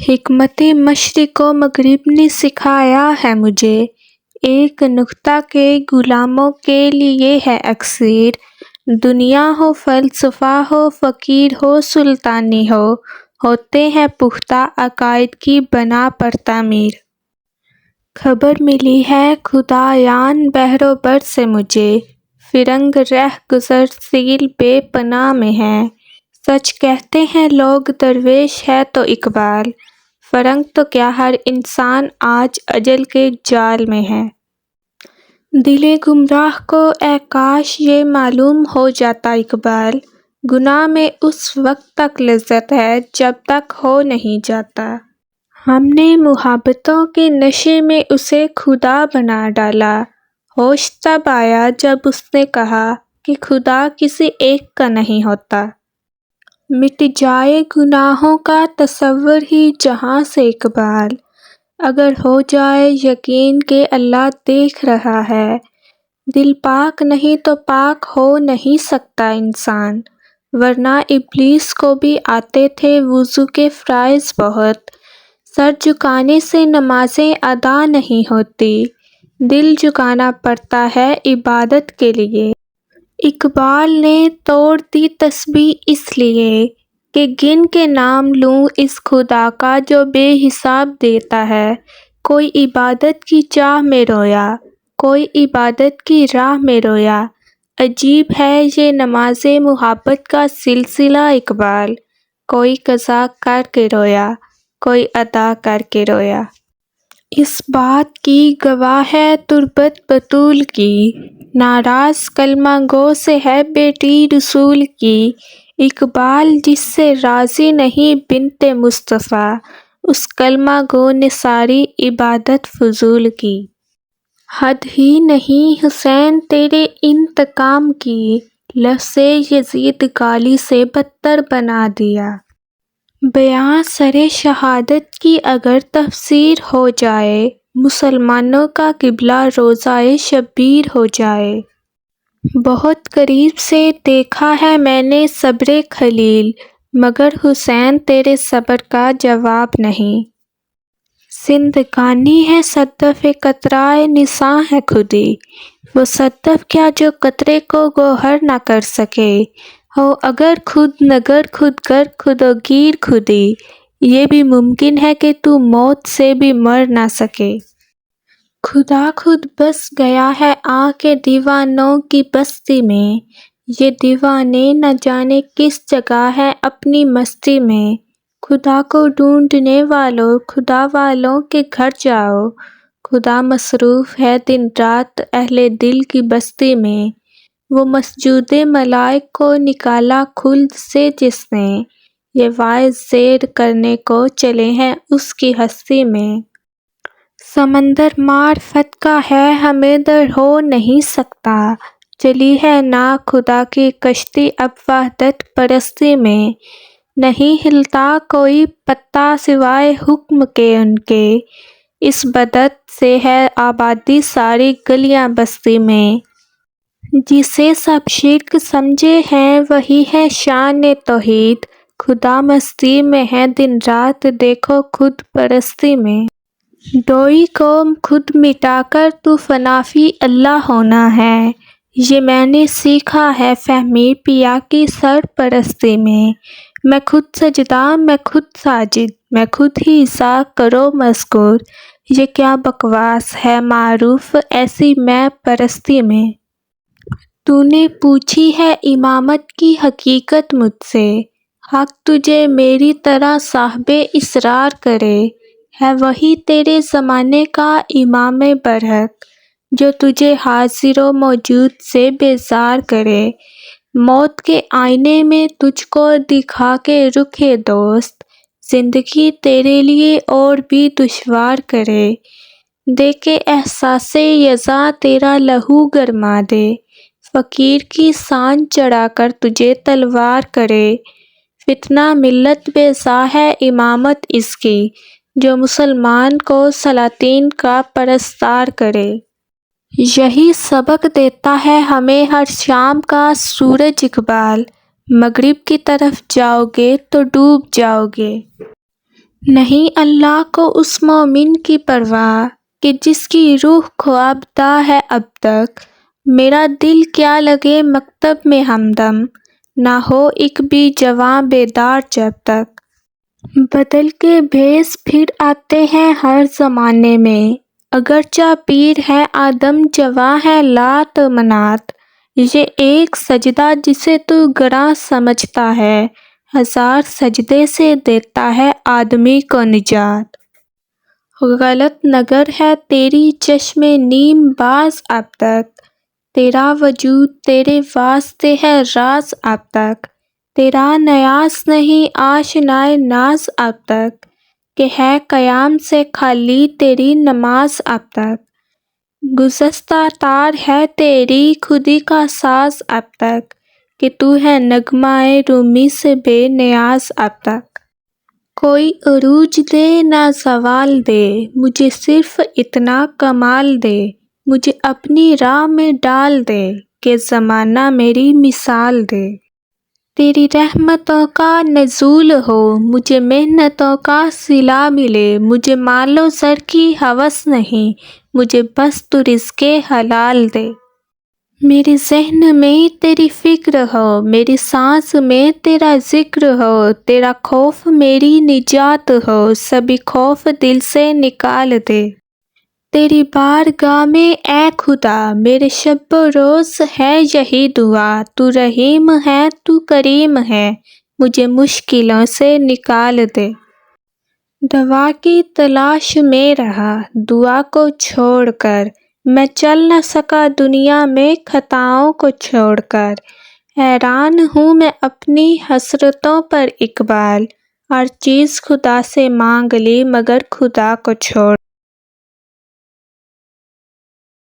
حکمت مشرق و مغرب نے سکھایا ہے مجھے، ایک نکتہ کہ غلاموں کے لیے ہے اکسیر۔ دنیا ہو فلسفہ ہو فقیر ہو سلطانی ہو، ہوتے ہیں پختہ عقائد کی بنا پر تعمیر۔ خبر ملی ہے خدایان بحر و بر سے مجھے، فرنگ رہ گزر سیل بے پناہ میں ہیں۔ سچ کہتے ہیں لوگ درویش ہے تو اقبال، فرنگ تو کیا ہر انسان آج اجل کے جال میں ہے۔ دل گمراہ کو اے کاش یہ معلوم ہو جاتا اقبال، گناہ میں اس وقت تک لذت ہے جب تک ہو نہیں جاتا۔ ہم نے محبتوں کے نشے میں اسے خدا بنا ڈالا، ہوش تب آیا جب اس نے کہا کہ خدا کسی ایک کا نہیں ہوتا۔ مٹ جائے گناہوں کا تصور ہی جہاں سے اقبال، اگر ہو جائے یقین کہ اللہ دیکھ رہا ہے۔ دل پاک نہیں تو پاک ہو نہیں سکتا انسان، ورنہ ابلیس کو بھی آتے تھے وضو کے فرائض بہت۔ سر جھکانے سے نمازیں ادا نہیں ہوتی، دل جھکانا پڑتا ہے عبادت کے لیے۔ اقبال نے توڑ دی تسبیح اس لیے کہ گن کے نام لوں اس خدا کا جو بے حساب دیتا ہے۔ کوئی عبادت کی چاہ میں رویا، کوئی عبادت کی راہ میں رویا، عجیب ہے یہ نماز محبت کا سلسلہ اقبال، کوئی قضا کر کے رویا، کوئی ادا کر کے رویا۔ اس بات کی گواہ ہے تربت بطول کی، ناراض کلمہ گو سے ہے بیٹی رسول کی۔ اقبال جس سے راضی نہیں بنت مصطفیٰ، اس کلمہ گو نے ساری عبادت فضول کی۔ حد ہی نہیں حسین تیرے انتقام کی، لفظ یزید گالی سے بدتر بنا دیا۔ بیاں سر شہادت کی اگر تفسیر ہو جائے، مسلمانوں کا قبلہ روضہ شبیر ہو جائے۔ بہت قریب سے دیکھا ہے میں نے صبر خلیل، مگر حسین تیرے صبر کا جواب نہیں۔ زندگانی ہے صدف قطرۂ نثار ہے خودی، وہ صدف کیا جو قطرے کو گوہر نہ کر سکے۔ ہو اگر خود نگر خود گر خود و گیر خودی، یہ بھی ممکن ہے کہ تو موت سے بھی مر نہ سکے۔ خدا خود بس گیا ہے آ کے دیوانوں کی بستی میں، یہ دیوانے نہ جانے کس جگہ ہیں اپنی مستی میں۔ خدا کو ڈھونڈنے والوں خدا والوں کے گھر جاؤ، خدا مصروف ہے دن رات اہل دل کی بستی میں۔ وہ مسجود ملائک کو نکالا خلد سے جس نے، یہ واعظ زیر کرنے کو چلے ہیں اس کی ہستی میں۔ سمندر معرفت کا ہے ہمیں در ہو نہیں سکتا، چلی ہے نا خدا کی کشتی اب وحدت پرستی میں۔ نہیں ہلتا کوئی پتا سوائے حکم کے ان کے، اس بدعت سے ہے آبادی ساری گلیاں بستی میں۔ جسے سب شرک سمجھے ہیں وہی ہے شان توحید، خدا مستی میں ہے دن رات دیکھو خود پرستی میں۔ ڈوئی کو خود مٹا کر تو فنا فی اللہ ہونا ہے، یہ میں نے سیکھا ہے فہمی پیا کی سرپرستی میں۔ میں خود سجدہ میں خود ساجد، میں خود ہی سا کرو مذکور، یہ کیا بکواس ہے معروف ایسی میں پرستی میں۔ تو نے پوچھی ہے امامت کی حقیقت مجھ سے، حق تجھے میری طرح صاحب اسرار کرے۔ ہے وہی تیرے زمانے کا امام برحق، جو تجھے حاضر و موجود سے بیزار کرے۔ موت کے آئینے میں تجھ کو دکھا کے رخ دوست، زندگی تیرے لیے اور بھی دشوار کرے۔ دے کے احساس یزاں تیرا لہو گرما دے، فقیر کی سان چڑھا کر تجھے تلوار کرے۔ فتنہ ملت بیزار ہے امامت اس کی، جو مسلمان کو سلاطین کا پرستار کرے۔ یہی سبق دیتا ہے ہمیں ہر شام کا سورج اقبال، مغرب کی طرف جاؤ گے تو ڈوب جاؤ گے۔ نہیں اللہ کو اس مومن کی پرواہ کہ جس کی روح خوابدہ ہے اب تک، میرا دل کیا لگے مکتب میں ہمدم، نہ ہو ایک بھی جواں بیدار جب تک۔ بدل کے بھیس پھر آتے ہیں ہر زمانے میں، اگرچہ پیر ہے آدم جواں ہے لات منات، یہ ایک سجدہ جسے تو گراں سمجھتا ہے، ہزار سجدے سے دیتا ہے آدمی کو نجات۔ غلط نگر ہے تیری چشم نیم باز اب تک، تیرا وجود تیرے واسطے ہے راز اب تک، تیرا نیاز نہیں آشنائے ناز اب تک، کہ ہے قیام سے خالی تیری نماز اب تک۔ گزشتہ تار ہے تیری خودی کا ساز اب تک، کہ تو ہے نغمہ رومی سے بے نیاز اب تک۔ کوئی عروج دے نہ زوال دے، مجھے صرف اتنا کمال دے، مجھے اپنی راہ میں ڈال دے، کہ زمانہ میری مثال دے۔ تیری رحمتوں کا نزول ہو، مجھے محنتوں کا صلہ ملے، مجھے مال و زر کی ہوس نہیں، مجھے بس تو رزق حلال دے۔ میرے ذہن میں تیری فکر ہو، میری سانس میں تیرا ذکر ہو، تیرا خوف میری نجات ہو، سبھی خوف دل سے نکال دے۔ تیری بارگاہ میں اے خدا میرے شب و روز ہے یہی دعا، تو رحیم ہے تو کریم ہے، مجھے مشکلوں سے نکال دے۔ دوا کی تلاش میں رہا دعا کو چھوڑ کر، میں چل نہ سکا دنیا میں خطاؤں کو چھوڑ کر، حیران ہوں میں اپنی حسرتوں پر اقبال، ہر چیز خدا سے مانگ لی مگر خدا کو چھوڑ